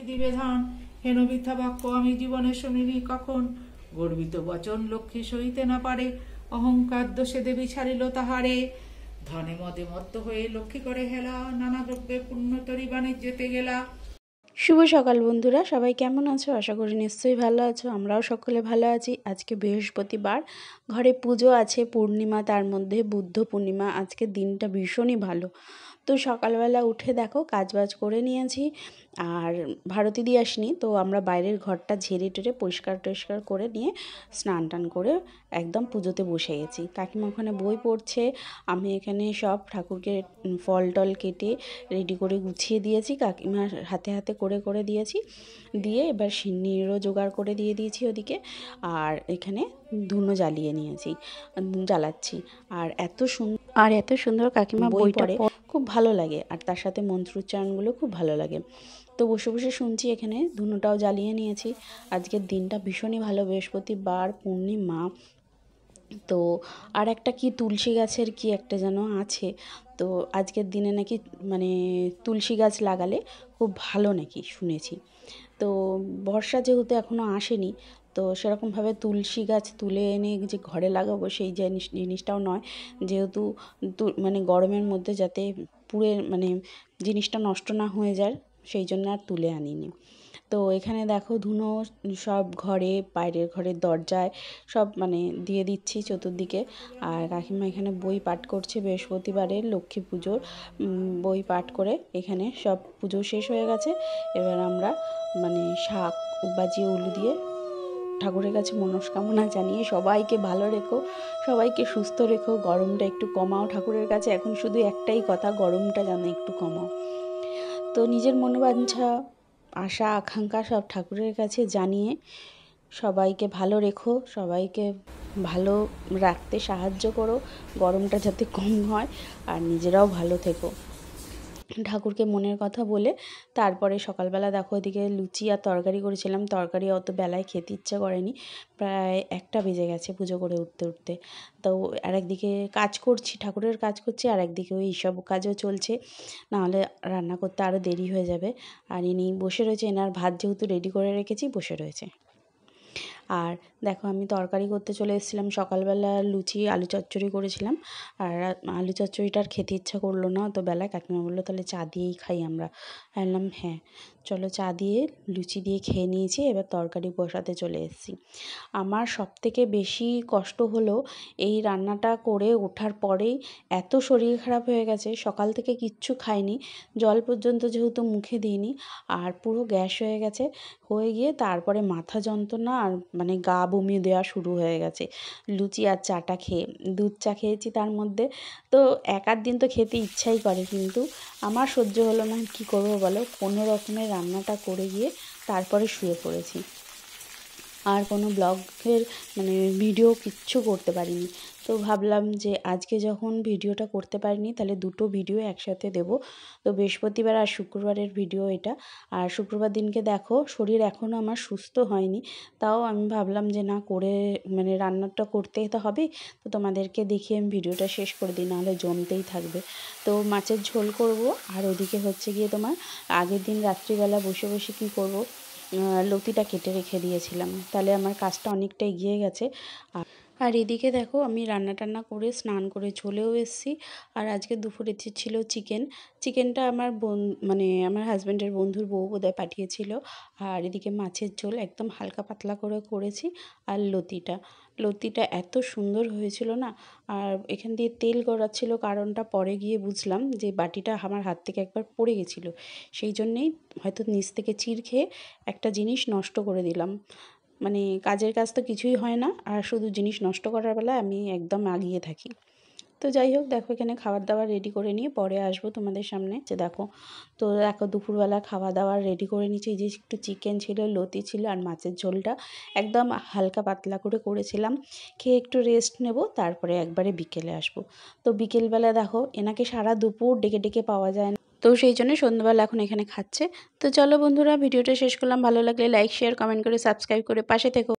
দিবে ধান। হেন মিথ্যা বাক্য আমি জীবনে শুনিনি কখন। গর্বিত বচন লক্ষ্মী সইতে না পারে, অহংকার দোষে দেবী ছাড়িল তাহারে। ধনে মদে মত্ত হয়ে লক্ষ্মী করে হেলা, নানা দ্রব্যে পুণ্যতরী বাণিজ্যেতে গেলা। শুভ সকাল বন্ধুরা, সবাই কেমন আছো? আশা করি নিশ্চয়ই ভালো আছো। আমরাও সকলে ভালো আছি। আজকে বৃহস্পতিবার, ঘরে পুজো আছে, পূর্ণিমা, তার মধ্যে বুদ্ধ পূর্ণিমা। আজকে দিনটা ভীষণই ভালো। তো সকালবেলা উঠে দেখো কাজবাজ করে নিয়েছি, আর ভারতী দিয়ে আসিনি, তো আমরা বাইরের ঘরটা ঝেড়ে টেরে পরিষ্কার টরিষ্কার করে নিয়ে স্নান টান করে একদম পুজোতে বসে গেছি। কাকিমা ওখানে বই পড়ছে, আমি এখানে সব ঠাকুরকে ফল টল কেটে রেডি করে গুছিয়ে দিয়েছি, কাকিমার হাতে হাতে করে করে দিয়েছি। দিয়ে এবার সিন্নিরও জোগাড় করে দিয়ে দিয়েছি ওদিকে, আর এখানে ধুনো জ্বালিয়ে নিয়েছি, জ্বালাচ্ছি। আর এত সুন্দর কাকিমা বই পড়ে, খুব ভালো লাগে, আর তার সাথে মন্ত্রোচ্চারণগুলো খুব ভালো লাগে। তো বসে বসে শুনছি, এখানে ধুনোটাও জ্বালিয়ে নিয়েছি। আজকের দিনটা ভীষণই ভালো, বৃহস্পতিবার, পূর্ণিমা। তো আর একটা কি তুলসী গাছের কি একটা যেন আছে, তো আজকের দিনে নাকি মানে তুলসী গাছ লাগালে খুব ভালো নাকি শুনেছি। তো বর্ষা যেহেতু এখনও আসেনি, তো সেরকমভাবে তুলসী গাছ তুলে এনে যে ঘরে লাগাবো সেই জিনিসটাও নয়, যেহেতু মানে গরমের মধ্যে যাতে পুড়ে মানে জিনিসটা নষ্ট না হয়ে যায়, সেই জন্য আর তুলে আনিনি। তো এখানে দেখো ধুনো সব ঘরে, বাইরের ঘরের দরজায় সব মানে দিয়ে দিচ্ছি চতুর্দিকে। আর কাকিমা এখানে বই পাঠ করছে, বৃহস্পতিবারের লক্ষ্মী পুজোর বই পাঠ করে এখানে সব পুজো শেষ হয়ে গেছে। এবার আমরা মানে শাক বাজিয়ে উলু দিয়ে ঠাকুরের কাছে মনস্কামনা জানিয়ে সবাইকে ভালো রেখো, সবাইকে সুস্থ রেখো, গরমটা একটু কমাও। ঠাকুরের কাছে এখন শুধু একটাই কথা, গরমটা যেন একটু কমাও। তো নিজের মনোবাঞ্ছা, আশা আকাঙ্ক্ষা সব ঠাকুরের কাছে জানিয়ে সবাইকে ভালো রেখো, সবাইকে ভালো রাখতে সাহায্য করো, গরমটা যাতে কম হয়, আর নিজেরাও ভালো থেকো, ঠাকুরকে মনের কথা বলে। তারপরে সকালবেলা দেখো এদিকে লুচি আর তরকারি করেছিলাম, তরকারি অত বেলায় খেতে ইচ্ছে করেনি, প্রায় 1টা বেজে গেছে পুজো করে উঠতে উঠতে। তো আর একদিকে কাজ করছি, ঠাকুরের কাজ করছি, আর একদিকে ওই সব কাজও চলছে, নাহলে রান্না করতে আরও দেরি হয়ে যাবে। আর ইনি বসে রয়েছে, এনার ভাত যেহেতু রেডি করে রেখেছি, বসে রয়েছে। আর দেখো আমি তরকারি করতে চলে এসেছিলাম, সকালবেলা লুচি আলু চচ্চড়ি করেছিলাম, আর আলু চচ্চড়িটা আর খেতে ইচ্ছা করলো না অত বেলায়। কাকিমা বললো তাহলে চা দিয়েই খাই আমরা। বললাম হ্যাঁ চলো, চা দিয়ে লুচি দিয়ে খেয়ে নিয়েছি, এবার তরকারি বসাতে চলে এসেছি। আমার সবথেকে বেশি কষ্ট হলো এই রান্নাটা করে ওঠার পরেই এত শরীর খারাপ হয়ে গেছে, সকাল থেকে কিচ্ছু খাইনি, জল পর্যন্ত যেহেতু মুখে দিইনি, আর পুরো গ্যাস হয়ে গেছে, হয়ে গিয়ে তারপরে মাথা যন্ত্রণা আর মানে গা বমি দেওয়া শুরু হয়ে গেছে লুচি আর চাটা খেয়ে। দুধ চা খেয়েছি তার মধ্যে, তো এক আধ দিন তো খেতে ইচ্ছাই করে, কিন্তু আমার সহ্য হলো না, কী করবো বলো। কোনো রকমের রান্নাটা করে গিয়ে তারপরে শুয়ে পড়েছি, আর কোনো ব্লগের মানে ভিডিও কিচ্ছু করতে পারিনি। তো ভাবলাম যে আজকে যখন ভিডিওটা করতে পারিনি, তাহলে 2টো ভিডিও একসাথে দেব। তো বৃহস্পতিবার আর শুক্রবারের ভিডিও এটা। আর শুক্রবার দিনকে দেখো শরীর এখনও আমার সুস্থ হয়নি, তাও আমি ভাবলাম যে না করে মানে রান্নাটা করতেই তো হবে, তো তোমাদেরকে দেখিয়ে আমি ভিডিওটা শেষ করে দিই, নাহলে জমতেই থাকবে। তো মাছের ঝোল করব, আর ওদিকে হচ্ছে গিয়ে তোমার আগের দিন রাত্রিবেলা বসে বসে কী করব, লতিটা কেটে রেখে দিয়েছিলাম, তাহলে আমার কাজটা অনেকটা এগিয়ে গেছে। আর এদিকে দেখো আমি রান্না টান্না করে স্নান করে চলেও এসেছি। আর আজকে দুপুরে ছিল চিকেনটা আমার মানে আমার হাজব্যান্ডের বন্ধুর বউ বোধহয় পাঠিয়েছিল। আর এদিকে মাছের ঝোল একদম হালকা পাতলা করে করেছি। আর লতিটা এত সুন্দর হয়েছিল না, আর এখান দিয়ে তেল গড়াচ্ছিল, কারণটা পরে গিয়ে বুঝলাম যে বাটিটা আমার হাত থেকে একবার পড়ে গেছিলো, সেই জন্যেই হয়তো নিচ থেকে চিড় খেয়ে একটা জিনিস নষ্ট করে দিলাম। মানে কাজের কাজ তো কিছুই হয় না, আর শুধু জিনিস নষ্ট করার বেলায় আমি একদম আগিয়ে থাকি। তো যাই হোক, দেখো এখানে খাবার দাবার রেডি করে নিয়ে পরে আসবো তোমাদের সামনে। যে দেখো, তো দেখো দুপুরবেলা খাওয়া দাওয়ার রেডি করে নিচ্ছি, যে একটু চিকেন ছিল, লতি ছিল, আর মাছের ঝোলটা একদম হালকা পাতলা করে করেছিলাম। খেয়ে একটু রেস্ট নেব, তারপরে একবারে বিকেলে আসবো। তো বিকেলবেলা দেখো এনাকে সারা দুপুর ডেকে ডেকে পাওয়া যায় না, তো সেই জন্য সন্ধ্যাবেলা এখন এখানে খাচ্ছে। তো চলো বন্ধুরা, ভিডিওটা শেষ করলাম, ভালো লাগলে লাইক শেয়ার কমেন্ট করে সাবস্ক্রাইব করে পাশে থেকো।